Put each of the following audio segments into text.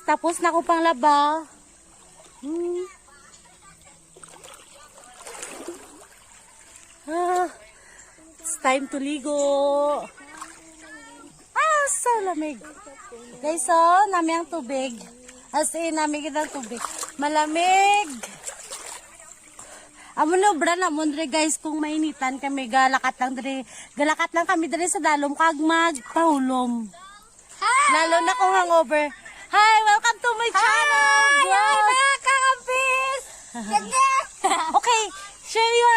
tapos na ko pang laba. It's time to ligo. So lamig. Guys, nami ang tubig. As in, nami kita tubig. Malamig. Amo no bra na mo dre guys kung mainitan kami galakat lang kami dre sa dalom kag magpahulom. Lalo na kung hangover. Hi, welcome to my channel. Hi, mga kakapis. Okay, share your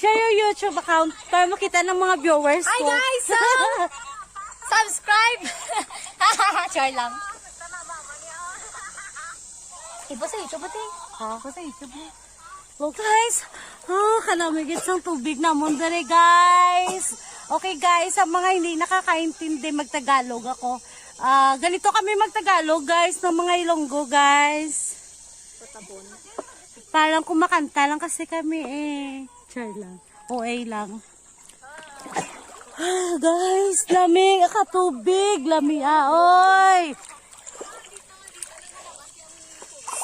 share your YouTube account para makita ng mga viewers ko. Hi guys, subscribe. Share lang. Iba sa YouTube ate. Ako sa YouTube. So guys, kalamig isang tubig na mo dere guys. Okay guys, sa mga hindi nakakaintindi magtagalog ako. Ganito kami magtagalog guys ng mga Ilonggo guys. Parang kumakanta lang kasi kami Char lang. OA lang. Guys, lamig katubig, lamig oy.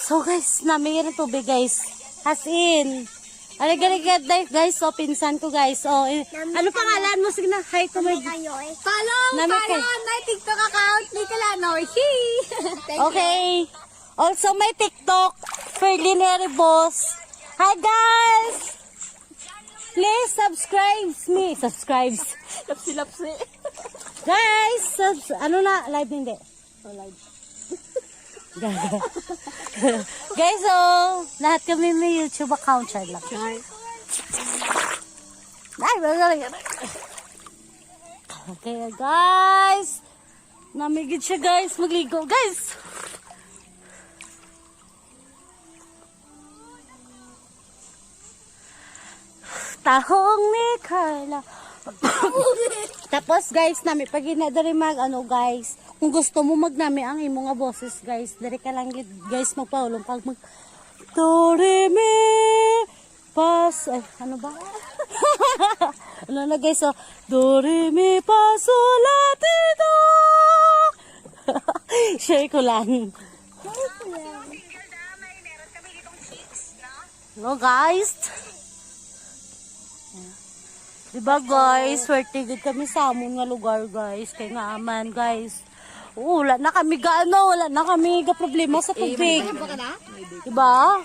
So guys, lamig ng tubig guys. As in, alig-alig guys, so pinsan ko guys. Ano pangalan mo? Sige na, hi to my... Follow my TikTok account, Nicola Norhi. Okay. Also my TikTok, Ferlin Heribos. Hi guys! Please subscribe me. Lapsi-lapsi. Guys, ano na? Live hindi? Live. Guys, lahat kami may YouTube account. Char lang. Ay, magaling. Okay, guys. Namigid siya, guys. Magligo. Guys! Tahong ni Carla. Tapos guys, nami pag dari mag guys, kung gusto mo magnami ang imo nga boses guys, dari ka lang guys magpaulong pag mag do re mi pas ano ba? Ano na guys, do re mi fa sol la ti do. Share ko lang. Hello guys. Diba guys, swerte good kami sa amon nga lugar guys, kay nga aman guys. Wala na kami wala na kami problema sa tubig. Diba?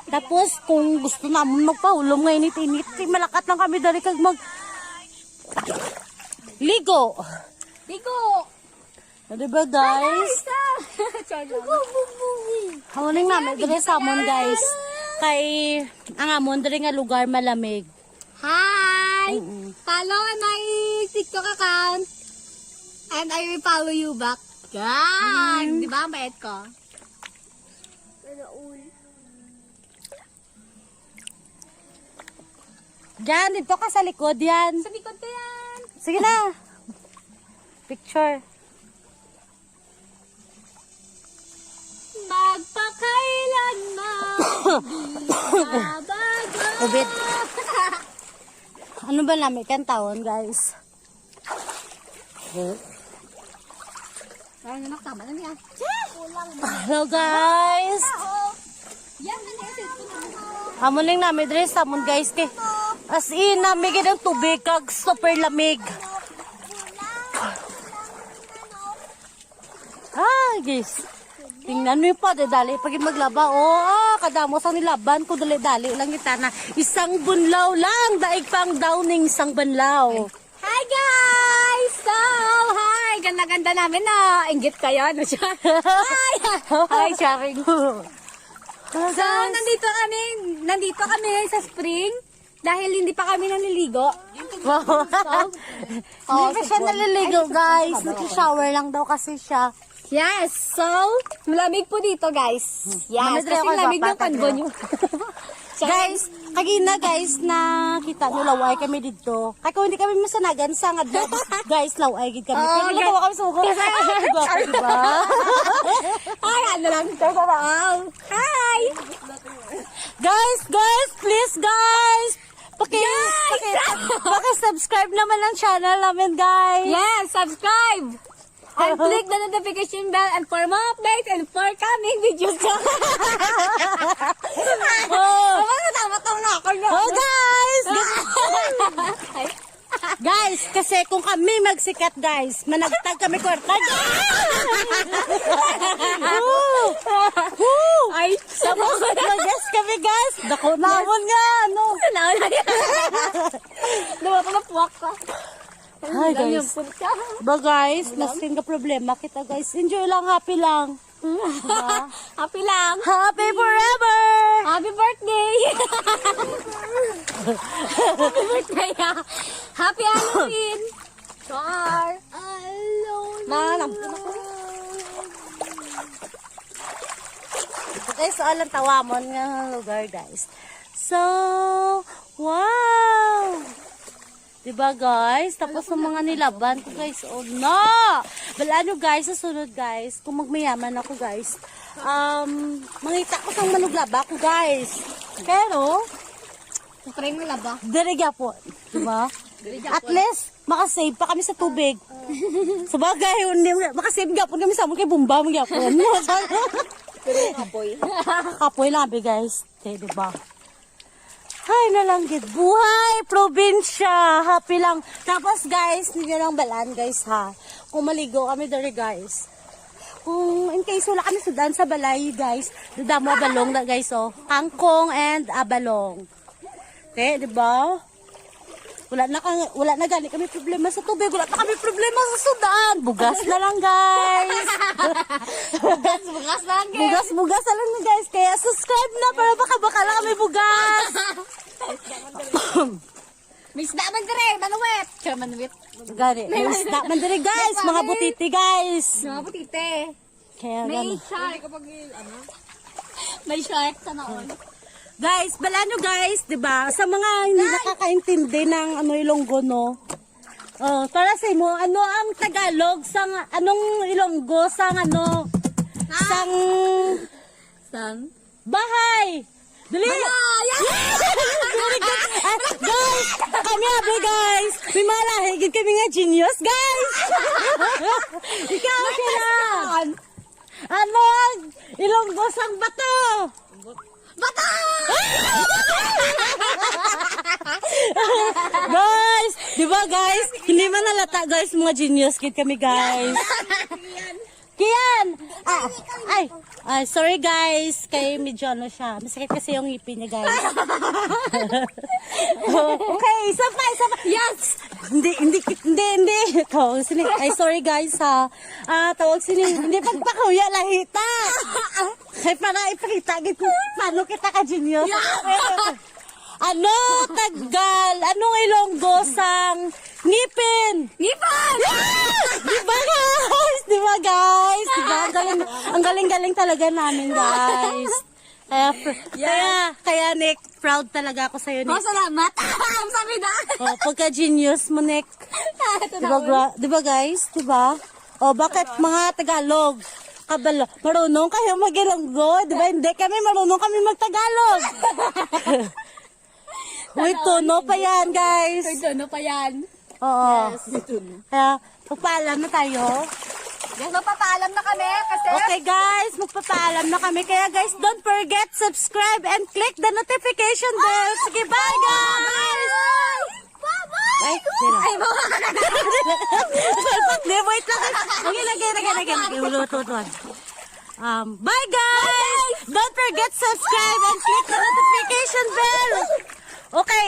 Tapos kung gusto namin magpahulom nga init-init, malakat lang kami dari kag mag ligo. Diba guys? Hamuling namin dari sa amon guys. Kay ang amon dari nga lugar malamig. Hi! Follow my TikTok account and I will follow you back. Yan! Di ba ang bayad ko? Diyan, dito ka sa likod yan. Sa likod ko yan! Sige na. Picture. Magpakailanman babago. Ubit. Ano ba namin kantaon guys? Ay, nanak, tama na niya. Hello guys. Yan, ano yung Hamuling namin dress tamon guys kay as in namin ng tubig kag super lamig. Guys. Tingnan mo pa dali pag maglaba kadamo sang nilaban ko dali lang kita na isang bunlaw lang daig pang downing isang banlaw. Hi guys! So, hi! Ganda-ganda namin na. Inggit kayo, ano siya? Hi! Hi, sharing. So, nandito kami sa spring dahil hindi pa kami naliligo. Wow. Hindi pa siya naliligo guys. Nag-shower lang daw kasi siya. Yes! So, malamig po dito guys. Yes, kasi lamig ng kanbo nyo. Guys, kagina guys na kita nyo laway kami dito. Kaya kung hindi kami masanagan sa nga guys laway gid kami. Pero nagawa kami sugo. Diba? Ay, ano lang ito sa wow. Hi! Guys, please guys. Paki-subscribe naman ang channel namin, guys. Yes, subscribe! And click the notification bell and for more updates and for coming videos. Oh, Tama na ako na. oh guys! Guys, kasi kung kami magsikat, guys, managtag kami kwarta. Woo! Woo! Ay, Tapos mag-guess kami, guys. Dako naman nga, ano. Diba pa mapuwak ka? Hi, guys. Ba, guys, naskin ka problema kita, guys. Enjoy lang, happy lang. Diba? Happy lang. Happy forever! Happy birthday! Happy birthday! Happy Halloween! Char! Halloween! Guys, alam tawamon nga lugar, guys. So, wow! Diba, guys? Tapos ang mga nilaban ko, guys. Oh, no! Balaan nyo, guys, sa sunod, guys. Kung magmayaman ako, guys. Mangita ko sang manuglaba ko, guys. Pero, Spray mo laba. diriga po. Diba? At least, makasave pa kami sa tubig. Sa bagay, makasave nga po kami sa amon kay Bumba, mga po. Kapoy. Kapoy labi, guys. Diba? Ay, nalanggit. Buhay, probinsya. Happy lang. Tapos, guys, hindi lang balaan, guys, ha. Kung maligo kami dari, guys. Kung in case wala kami sudan sa balay, guys, damo abalong na, guys, oh. Kangkong and abalong. Okay, di ba? Wala na gali kami problema sa tubig. Wala na kami problema sa sudan. Bugas na lang, guys. Bukas lang, guys. Bugas na lang, guys. Kaya subscribe na para baka lang kami bugas. Miss naman dire, manuwet. Siya manuwet. Gani, may isda man diri, guys. Mga butiti, guys. Mga putite. Kaya May gani. shark. May shark sa naon. Guys, bala nyo, guys, 'di ba? Sa mga hindi nakakaintindi ng Ilonggo, no. Oh, para sa mo, ano ang Tagalog sang anong Ilonggo sang sang Sang? bahay. Dali. Very good. Guys, kami abi, guys. May malahigid kami nga genius, guys. Ikaw sila. Ano ang Ilonggo sang bato? Bata! Guys, di ba, guys? Hindi man nalata, guys, mga genius kid kami, guys. Kian! Ay, sorry, guys. Kay medyo siya. Masakit kasi yung ngipin niya, guys. Okay, isa pa. Yes! Hindi. Tawag sini. Ay, sorry, guys, ha. Tawag sini. Hindi pagpakuya, lahita. Ay, para ipakita, paano kita ka-genius? Ano, Tagal? Anong Ilonggo sang ngipin? Ngipon! Diba, guys? Diba, ang galing-galing talaga namin, guys. Kaya, Nick, proud talaga ako sa'yo, Oh, Nick. salamat. Ang sabi na. Oh, pagka-genius mo, Nick. Ito na. Diba, guys? Diba? Oh, bakit mga Tagalog? Kabalo, marunong kayo mag-Ilonggo? Diba, hindi kami marunong kami mag-Tagalog. Wait, tono pa yan, guys. Ito, ano pa yan? Oo. Ito na. Kaya, magpaalam na tayo. Yes, magpapaalam na kami kasi... Okay, guys, magpapaalam na kami. Kaya, guys, don't forget, subscribe and click the notification bell. Sige, bye, guys! Bye-bye! Ay, sino? Ay, mga Hindi, wait lang. Okay, lagay. Bye, guys! Don't forget, subscribe and click the notification bell. Okay.